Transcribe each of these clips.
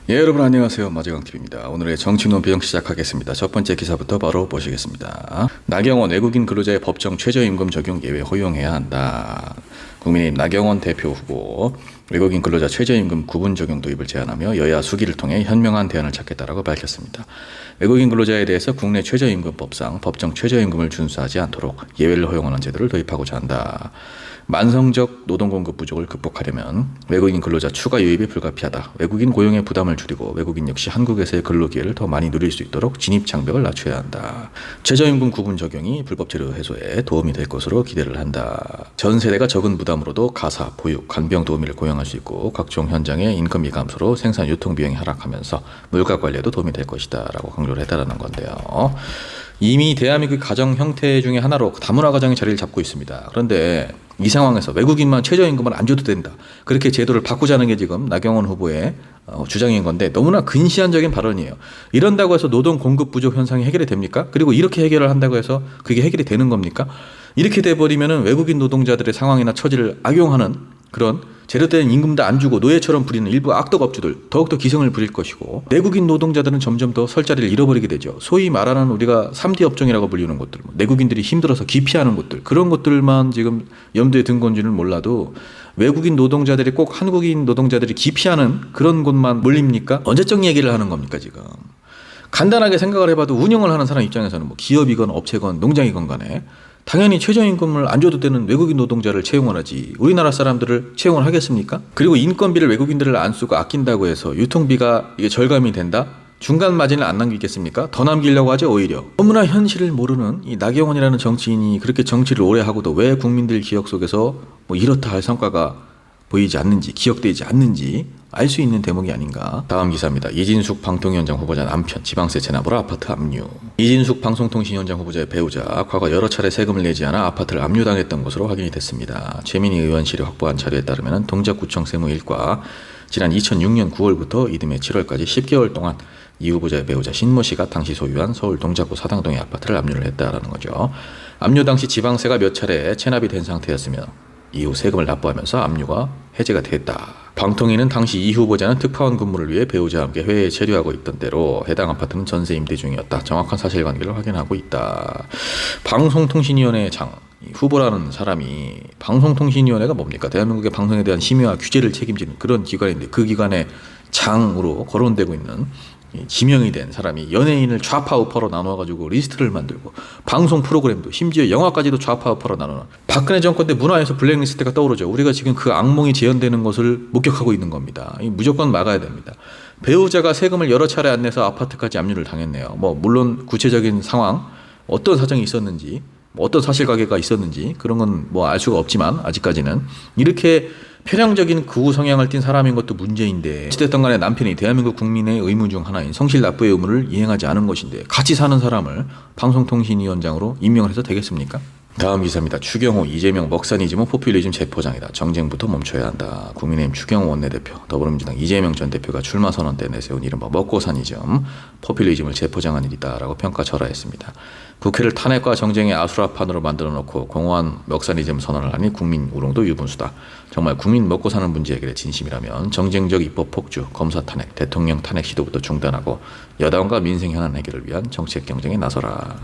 예, 여러분 안녕하세요. 마재강TV입니다. 오늘의 정치논 배경 시작하겠습니다. 첫 번째 기사부터 바로 보시겠습니다. 나경원 외국인 근로자의 법정 최저임금 적용 예외 허용해야 한다. 국민의힘 나경원 대표 후보 외국인 근로자 최저임금 구분 적용 도입을 제안하며 여야 수기를 통해 현명한 대안을 찾겠다라고 밝혔습니다. 외국인 근로자에 대해서 국내 최저임금법상 법정 최저임금을 준수하지 않도록 예외를 허용하는 제도를 도입하고자 한다. 만성적 노동 공급 부족을 극복하려면 외국인 근로자 추가 유입이 불가피하다. 외국인 고용의 부담을 줄이고 외국인 역시 한국에서의 근로 기회를 더 많이 누릴 수 있도록 진입 장벽을 낮춰야 한다. 최저임금 구분 적용이 불법 체류 해소에 도움이 될 것으로 기대를 한다. 전 세대가 적은 부담으로도 가사, 보육, 간병 도우미를 고용할 수 있고 각종 현장의 인건비 감소로 생산 유통 비용이 하락하면서 물가 관리에도 도움이 될 것이다 라고 강조를 했다는 건데요. 이미 대한민국 가정 형태 중에 하나로 다문화 가정이 자리를 잡고 있습니다. 그런데 이 상황에서 외국인만 최저임금을 안 줘도 된다. 그렇게 제도를 바꾸자는 게 지금 나경원 후보의 주장인 건데 너무나 근시안적인 발언이에요. 이런다고 해서 노동 공급 부족 현상이 해결이 됩니까? 그리고 이렇게 해결을 한다고 해서 그게 해결이 되는 겁니까? 이렇게 돼버리면은 외국인 노동자들의 상황이나 처지를 악용하는 그런 제대로 임금도 안 주고 노예처럼 부리는 일부 악덕업주들 더욱더 기승을 부릴 것이고 내국인 노동자들은 점점 더 설 자리를 잃어버리게 되죠. 소위 말하는 우리가 3D 업종이라고 불리는 곳들, 내국인들이 힘들어서 기피하는 곳들, 그런 것들만 지금 염두에 든 건지는 몰라도 외국인 노동자들이 꼭 한국인 노동자들이 기피하는 그런 곳만 몰립니까? 언제적 얘기를 하는 겁니까 지금? 간단하게 생각을 해봐도 운영을 하는 사람 입장에서는 뭐 기업이건 업체건 농장이건 간에 당연히 최저임금을 안 줘도 되는 외국인 노동자를 채용을 하지 우리나라 사람들을 채용을 하겠습니까? 그리고 인건비를 외국인들을 안 쓰고 아낀다고 해서 유통비가 이게 절감이 된다? 중간 마진을 안 남기겠습니까? 더 남기려고 하죠 오히려. 너무나 현실을 모르는 이 나경원이라는 정치인이 그렇게 정치를 오래 하고도 왜 국민들 기억 속에서 뭐 이렇다 할 성과가 보이지 않는지 기억되지 않는지 알 수 있는 대목이 아닌가. 다음 기사입니다. 이진숙 방통위원장 후보자 남편 지방세 체납으로 아파트 압류. 이진숙 방송통신위원장 후보자의 배우자 과거 여러 차례 세금을 내지 않아 아파트를 압류당했던 것으로 확인이 됐습니다. 최민희 의원실이 확보한 자료에 따르면 동작구청 세무 1과 지난 2006년 9월부터 이듬해 7월까지 10개월 동안 이 후보자의 배우자 신모 씨가 당시 소유한 서울 동작구 사당동의 아파트를 압류를 했다라는 거죠. 압류 당시 지방세가 몇 차례 체납이 된 상태였으며 이후 세금을 납부하면서 압류가 해제가 됐다. 방통위는 당시 이 후보자는 특파원 근무를 위해 배우자와 함께 해외에 체류하고 있던 때로 해당 아파트는 전세 임대 중이었다. 정확한 사실관계를 확인하고 있다. 방송통신위원회 장 후보라는 사람이 방송통신위원회가 뭡니까? 대한민국의 방송에 대한 심의와 규제를 책임지는 그런 기관인데 그 기관의 장으로 거론되고 있는 지명이 된 사람이 연예인을 좌파 우파로 나눠가지고 리스트를 만들고 방송 프로그램도 심지어 영화까지도 좌파 우파로 나누는 박근혜 정권 때 문화에서 블랙리스트가 떠오르죠. 우리가 지금 그 악몽이 재현되는 것을 목격하고 있는 겁니다. 무조건 막아야 됩니다. 배우자가 세금을 여러 차례 안 내서 아파트까지 압류를 당했네요. 뭐 물론 구체적인 상황 어떤 사정이 있었는지 어떤 사실관계가 있었는지 그런 건 뭐 알 수가 없지만 아직까지는 이렇게 편향적인 극우 성향을 띤 사람인 것도 문제인데 어찌됐든 간에 남편이 대한민국 국민의 의무 중 하나인 성실 납부의 의무를 이행하지 않은 것인데 같이 사는 사람을 방송통신위원장으로 임명을 해서 되겠습니까? 다음 기사입니다. 추경호, 이재명 먹사니즘은 포퓰리즘 재포장이다. 정쟁부터 멈춰야 한다. 국민의힘 추경호 원내대표, 더불어민주당 이재명 전 대표가 출마 선언 때 내세운 이른바 먹고사니즘, 포퓰리즘을 재포장한 일이다라고 평가절하했습니다. 국회를 탄핵과 정쟁의 아수라판으로 만들어놓고 공허한 먹사니즘 선언을 하니 국민 우롱도 유분수다. 정말 국민 먹고 사는 문제 해결에 진심이라면 정쟁적 입법 폭주, 검사 탄핵, 대통령 탄핵 시도부터 중단하고 여당과 민생 현안 해결을 위한 정책 경쟁에 나서라.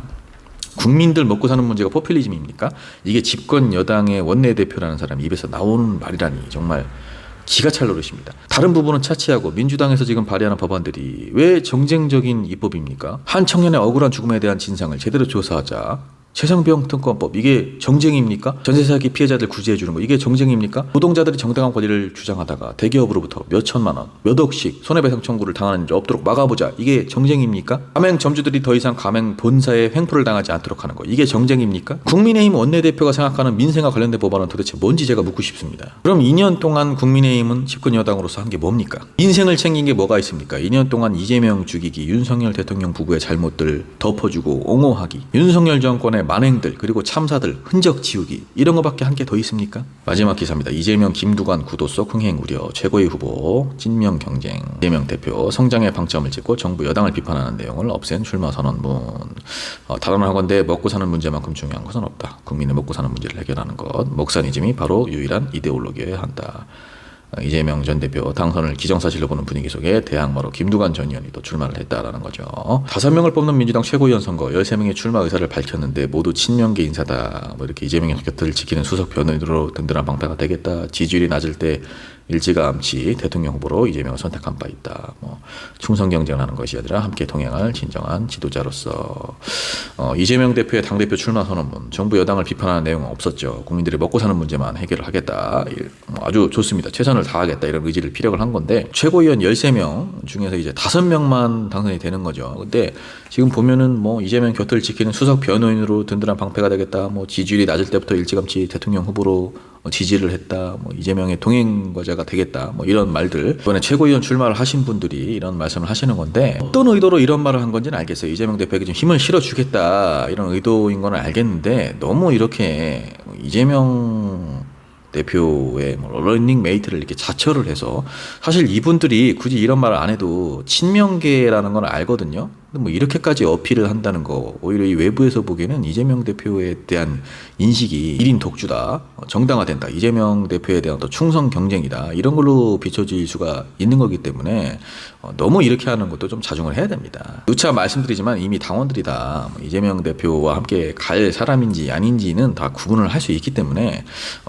국민들 먹고 사는 문제가 포퓰리즘입니까? 이게 집권 여당의 원내대표라는 사람이 입에서 나오는 말이라니 정말 기가 찰 노릇입니다. 다른 부분은 차치하고 민주당에서 지금 발의하는 법안들이 왜 정쟁적인 입법입니까? 한 청년의 억울한 죽음에 대한 진상을 제대로 조사하자. 최상병 특검법 이게 정쟁입니까? 전세 사기 피해자들 구제해 주는 거 이게 정쟁입니까? 노동자들이 정당한 권리를 주장하다가 대기업으로부터 몇 천만 원, 몇 억씩 손해배상 청구를 당하는 일 없도록 막아보자. 이게 정쟁입니까? 가맹 점주들이 더 이상 가맹 본사에 횡포를 당하지 않도록 하는 거 이게 정쟁입니까? 국민의힘 원내대표가 생각하는 민생과 관련된 법안은 도대체 뭔지 제가 묻고 싶습니다. 그럼 2년 동안 국민의힘은 집권 여당으로서 한 게 뭡니까? 인생을 챙긴 게 뭐가 있습니까? 2년 동안 이재명 죽이기, 윤석열 대통령 부부의 잘못들 덮어주고 옹호하기, 윤석열 정권의 만행들 그리고 참사들 흔적 지우기 이런 거밖에 한 게 더 있습니까? 마지막 기사입니다. 이재명 김두관 구도 속 흥행 우려 최고의 후보 진명 경쟁 이재명 대표 성장의 방점을 찍고 정부 여당을 비판하는 내용을 없앤 출마 선언문. 단언하건대 먹고 사는 문제만큼 중요한 것은 없다. 국민의 먹고 사는 문제를 해결하는 것 먹사니즘이 바로 유일한 이데올로기여야 한다. 이재명 전 대표 당선을 기정사실로 보는 분위기 속에 대항마로 김두관 전 의원이 또 출마를 했다라는 거죠. 5명을 뽑는 민주당 최고위원 선거 13명의 출마 의사를 밝혔는데 모두 친명계 인사다. 뭐 이렇게 이재명의 곁을 지키는 수석 변호인으로 든든한 방패가 되겠다. 지지율이 낮을 때 일찌감치 대통령 후보로 이재명을 선택한 바 있다. 뭐 충성 경쟁을 하는 것이 아니라 함께 동행할 진정한 지도자로서 이재명 대표의 당대표 출마 선언문 정부 여당을 비판하는 내용은 없었죠. 국민들이 먹고 사는 문제만 해결을 하겠다. 아주 좋습니다. 최선을 다하겠다. 이런 의지를 피력을 한 건데 최고위원 13명 중에서 이제 5명만 당선이 되는 거죠. 근데 지금 보면은 뭐 이재명 곁을 지키는 수석 변호인으로 든든한 방패가 되겠다. 뭐 지지율이 낮을 때부터 일찌감치 대통령 후보로 지지를 했다. 뭐 이재명의 동행과자가 되겠다. 뭐 이런 말들. 이번에 최고위원 출마를 하신 분들이 이런 말씀을 하시는 건데 어떤 의도로 이런 말을 한 건지는 알겠어요. 이재명 대표에게 좀 힘을 실어주겠다. 이런 의도인 건 알겠는데 너무 이렇게 이재명 대표의 러닝메이트를 이렇게 자처를 해서 사실 이분들이 굳이 이런 말을 안 해도 친명계라는 건 알거든요. 근데 뭐 이렇게까지 어필을 한다는 거 오히려 이 외부에서 보기에는 이재명 대표에 대한 인식이 1인 독주다, 정당화된다, 이재명 대표에 대한 또 충성 경쟁이다 이런 걸로 비춰질 수가 있는 거기 때문에 너무 이렇게 하는 것도 좀 자중을 해야 됩니다. 누차 말씀드리지만 이미 당원들이 다 이재명 대표와 함께 갈 사람인지 아닌지는 다 구분을 할 수 있기 때문에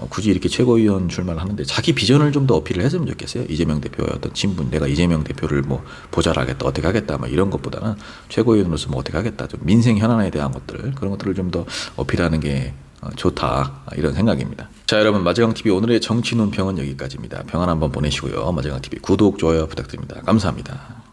굳이 이렇게 최고위원 출마를 하는데 자기 비전을 좀 더 어필을 했으면 좋겠어요. 이재명 대표의 어떤 친분, 내가 이재명 대표를 뭐 보좌하겠다, 어떻게 하겠다, 뭐 이런 것보다는 최고위원으로서 뭐 어떻게 하겠다, 좀 민생 현안에 대한 것들 그런 것들을 좀 더 어필하는 게 좋다 이런 생각입니다. 자, 여러분 마재강TV 오늘의 정치 논평은 여기까지입니다. 평안 한번 보내시고요. 마재강TV 구독, 좋아요 부탁드립니다. 감사합니다.